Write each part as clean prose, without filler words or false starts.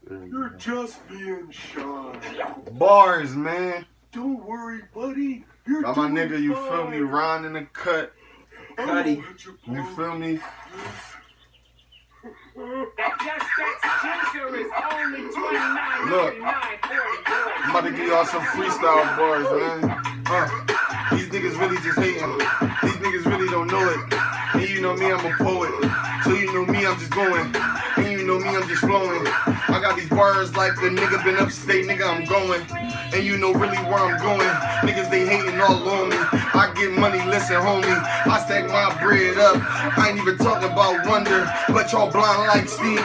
You're just being shy. Bars, man. Don't worry, buddy. You're Got my doing nigga, you fine. feel me? Ron in the cut. Cuddy. You feel me? That Just Juicer is only Look, $29.99. I'm about to give y'all some freestyle bars, man. These niggas really just hating. These niggas really don't know it. And you know me, I'm a poet. So you know me, I'm just going. And you know me, I'm just flowing. I got these bars like the nigga been upstate, nigga, I'm going. And you know really where I'm going. Niggas, they hating all on me. I get money, listen, homie. I stack my bread up. I ain't even talking about wonder. But y'all blind like Stevie.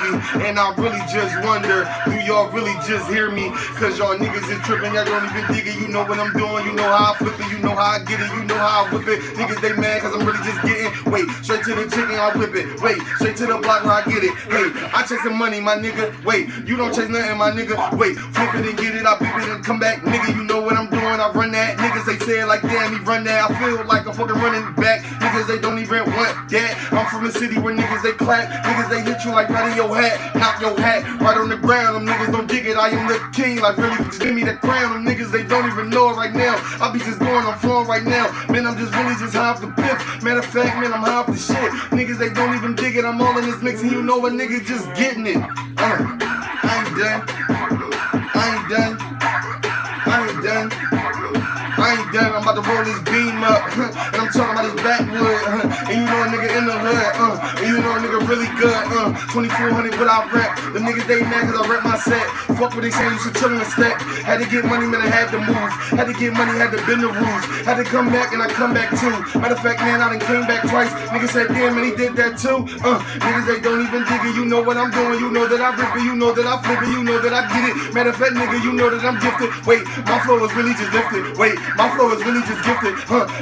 And I really just wonder, do y'all really just hear me? Cause y'all niggas is tripping, y'all don't even dig it. You know what I'm doing, you know how I flip it, you know how I get it, you know how I whip it. Niggas, they mad cause I'm really just getting. Wait, straight to the chicken, I whip it. Wait, straight to the block where I get it. Hey, I chase the money, my nigga. Wait, you don't chase nothing, my nigga. Wait, flip it and get it, I beep it and come back. Nigga, you know what I'm doing, I run that. Niggas, they say it like damn, he run that. I feel like I'm fucking running back. Niggas, they don't even want that. I'm from the city where niggas, they clap. Niggas, they hit you like right in your hat. Knock your hat right on the ground. Them niggas don't dig it, I am the king. Like really, just give me the crown. Them niggas, they don't even know it right now. I be just going on flowing right now. Man, I'm just really just high off the piff. Matter of fact, man, I'm high off the shit. Niggas, they don't even dig it. I'm all in this mix and you know a nigga just getting it. I ain't done. I ain't done. I ain't done. I ain't done. I'm about to roll this beam up. And I'm talking about this backwood. And you know a nigga in the hood. And you know a nigga really good. 2400 what I rap. The niggas they mad cause I rap my set. Fuck what they saying, you should chill in the stack. Had to get money, man, I had to move. Had to get money, had to bend the rules. Had to come back and I come back too. Matter of fact, man, I done came back twice. Niggas said, damn, man, he did that too. Niggas, they don't even dig it. You know what I'm doing. You know that I rip it. You know that I flip it. You know that I get it. Matter of fact, nigga, you know that I'm gifted. Wait, my flow is really just lifted. Wait, my flow is really just gifted.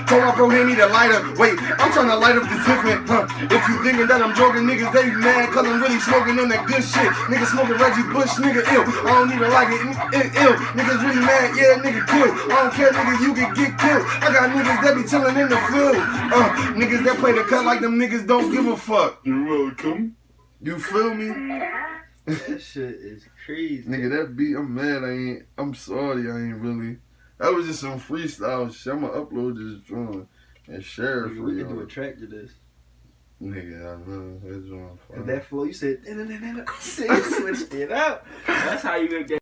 Told my bro, hand me the lighter. Wait, I'm trying to light up this different. If you thinking that I'm joking, niggas, they mad cause I'm really smoking on that good shit. Niggas smoking Reggie Bush, nigga, ill. I don't even like it, ill. Niggas really mad, yeah, nigga, kill. I don't care, nigga, you can get killed. I got niggas that be chilling in the field. Niggas that play the cut like them niggas don't give a fuck. You're welcome. You feel me? That shit is crazy. Nigga, that beat, I'm mad, I'm sorry, I ain't really. That was just some freestyle shit. I'ma upload this drawing and share it for We y'all. can do a track to this. Nigga, I know. That drawing fire. That flow, you said, I said, you switched it up. That's how you gonna get.